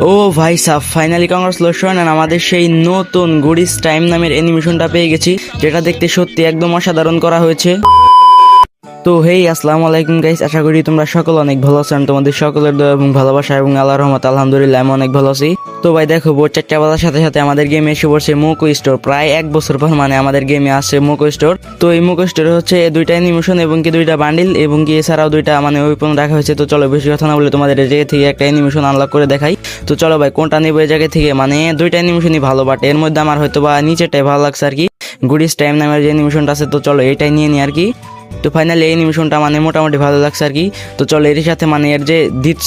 ও ভাই সাহ, finally congratulation. আর আমাদের সেই নতুন গুডিস টাইম নামের অ্যানিমেশনটা পেয়ে গেছি, যেটা দেখতে সত্যি একদম অসাধারণ করা হয়েছে। তো হেই, আসসালামু আলাইকুম গাইস, আশা করি তোমরা সকল অনেক ভালো আছেন। তোমাদের সকলের দয়া এবং ভালোবাসা এবং আল্লাহর রহমত আলহামদুলিল্লাহ আমি অনেক ভালো আছি। তো ভাই দেখো, ভোর 4টা বাজার সাথে সাথে আমাদের গেমে এসে পড়ছে মোকো স্টোর। প্রায় 1 বছর পর মানে আমাদের গেমে আসছে মোকো স্টোর। তো এই মোকো স্টোরে হচ্ছে 2টা অ্যানিমেশন এবং কি 2টা বান্ডিল এবং কি এছাড়াও 2টা মানে ওয়েপন রাখা হয়েছে। তো চলো বেশি কথা না বলে তোমাদের এই জায়গা থেকে একটা অ্যানিমেশন আনলক করে দেখাই। তো চলো ভাই, কোনটা নিবো এই জায়গা থেকে? মানে 2টা অ্যানিমেশনই ভালো, বাট এর মধ্যে আমার হয়তো বা নিচেরটাই ভালো লাগছে আর কি, গুডিস টাইম নামের যে অ্যানিমেশনটা আছে। তো চলো এটাই নিয়ে নিই আর কি। তো ফাইনালি এই অ্যানিমেশনটা মানে মোটামুটি ভালো লাগছে আর কি। তো চলো এর সাথে মানে এর যে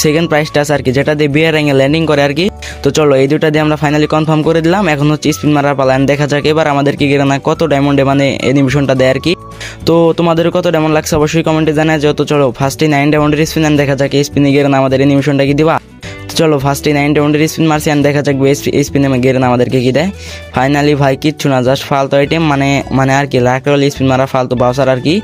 সেকেন্ড প্রাইসটা আছে আর কি, যেটা দিয়ে বিয়ার র্যাঙ্কে ল্যান্ডিং করে আর কি। তো চলো এই দুটা দিয়ে আমরা ফাইনালি কনফার্ম করে দিলাম। এখন হচ্ছে স্পিন মারার পালা, দেখা যাক এবার আমাদের কি না কত ডায়মন্ডে মানে অ্যানিমেশনটা দেয় আর কি। তো তোমাদের কত ডায়মন্ড লাগছে অবশ্যই কমেন্টে জানা যায়। তো চলো ফার্স্টে 9 ডায়মন্ডের স্পিন দেখা যাক এই স্পিনে গেলে আমাদের অ্যানিমেশনটা কি দিবা। চলো ফার্স্টে 9 ডায়মন্ডের স্পিন মারছি, দেখা যাক এই স্পিনে গেলে আমাদেরকে কি দেয়। ফাইনালি ভাই কিচ্ছু না, জাস্ট ফালতু আইটেম মানে আর কি লাকরল স্পিন মারা ফালতু বাউসার আর কি।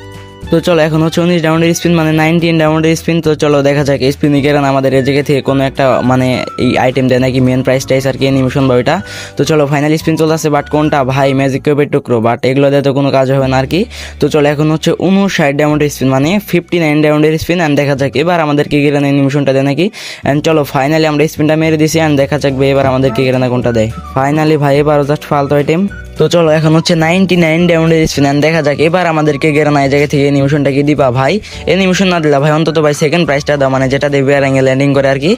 তো চলো এখন হচ্ছে 19 ডায়মন্ডের স্পিন মানে 19 ডায়মন্ডের স্পিন। তো চলো দেখা যাক এই স্পিন গেলে আমাদের এই জায়গা থেকে কোনো একটা মানে এই আইটেম দেয় নাকি, মেন প্রাইস টাইস আর কি অ্যানিমেশন বা ওইটা। তো চলো ফাইনাল স্পিন চলে আসছে, বাট কোনটা ভাই? ম্যাজিক কিউবের টুকরো, বাট এগুলো দিয়ে তো কোনো কাজ হবে না আর কি। তো চলো এখন হচ্ছে 59 ডায়মন্ডের স্পিন মানে 59 ডায়মন্ডের স্পিন। অ্যান্ড দেখা যাক এবার আমাদেরকে গেলে অ্যানিমেশনটা দেয় নাকি। অ্যান্ড চলো ফাইনালি আমরা স্পিনটা মেরে দিছি, অ্যান্ড দেখা যাক এবার আমাদেরকে গেলে না কোনটা দেয়। ফাইনালি ভাই এবারও জাস্ট ফালতু আইটেম। তো চলো এখন হচ্ছে 99 ডায়মন্ডের স্পিন, দেখা যাক এবার আমাদেরকে গেরানা এই জায়গা থেকে অ্যানিমেশনটা কি দিবা ভাই। অ্যানিমেশন না দিলা ভাই অন্তত ভাই সেকেন্ড প্রাইসটা দাও, মানে যেটা দেবে র্যাঙ্কে ল্যান্ডিং করে আর কি।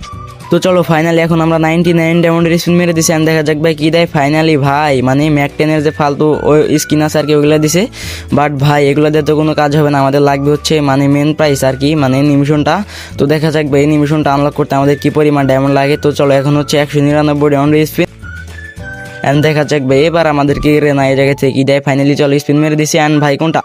তো চলো ফাইনালি এখন আমরা 99 ডায়মন্ডের স্পিন মেরে দিছি, দেখা যাক ভাই কি দেয়। ফাইনালি ভাই মানে ম্যাক 10-এর যে ফালতু ওই স্কিন আছে আর কি ওগুলো দিছে, বাট ভাই এগুলো দিয়ে তো কোনো কাজ হবে না, আমাদের লাগবে হচ্ছে মানে মেন প্রাইস আর কি, মানে অ্যানিমেশনটা। তো দেখা যাক ভাই অ্যানিমেশনটা আনলক করতে আমাদের কি পরিমাণ ডায়মন্ড লাগে। তো চলো এখন হচ্ছে 199 ডায়মন্ডের স্পিন, এন্ড দেখা যাক ভাই এবার আমাদেরকে রেনা এই জায়গা থেকে কি দেয়। ফাইনালি চলো স্পিন মেরে দিছি, অ্যান্ড ভাই কোনটা?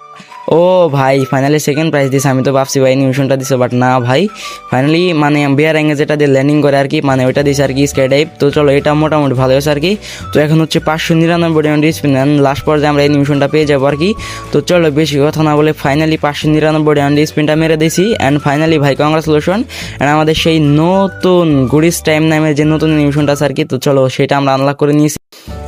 ও ভাই ফাইনালি সেকেন্ড প্রাইজ দিছে। আমি তো ভাবছি ভাই অ্যানিমেশনটা দিছে, বাট না ভাই ফাইনালি মানে বিয়ার র্যাঙ্কে যেটা দিয়ে ল্যান্ডিং করে আর কি, মানে ওইটা দিছে আর কি স্কাই টাইপ। তো চলো এটা মোটামুটি ভালো হয়েছে আর কি। তো এখন হচ্ছে 599 ডায়মন্ড স্পিন, লাস্ট পর্যায়ে আমরা অ্যানিমেশনটা পেয়ে যাবো আর কি। তো চলো বেশি কথা না বলে ফাইনালি 599 ডায়মন্ড স্পিনটা মেরে দিছি, অ্যান্ড ফাইনালি ভাই কংগ্রাচুলেশন। অ্যান্ড আমাদের সেই নতুন গুডিস টাইম নামের যে নতুন অ্যানিমেশনটা আছে আর কি, তো চলো সেটা আমরা আনলক করে নিয়েছি।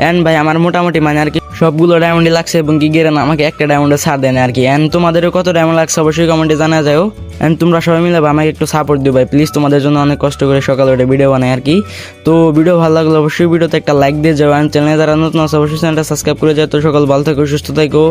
অ্যান্ড ভাই আমার মোটামুটি মানে আর কি সবগুলো ডায়মন্ডে লাগছে এবং কি গেরে না আমাকে একটা ডায়মন্ডে ছাড় দেন আর কি। অ্যান্ড তোমাদেরও কত ডায়মন্ড লাগছে অবশ্যই কমেন্টে জানা যাও। অ্যান্ড তোমরা সবাই মিলে আমাকে একটু সাপোর্ট দিও ভাই প্লিজ, তোমাদের জন্য অনেক কষ্ট করে সকালে উঠে ভিডিও বানাই আর কি। তো ভিডিও ভালো লাগলে অবশ্যই ভিডিওতে একটা লাইক দিয়ে যাও, অ্যান্ড চ্যানেলে যারা নতুন আছে অবশ্যই চ্যানেলটা সাবস্ক্রাইব করে যাও। তো সকল ভালো থেকো, সুস্থ থেকো।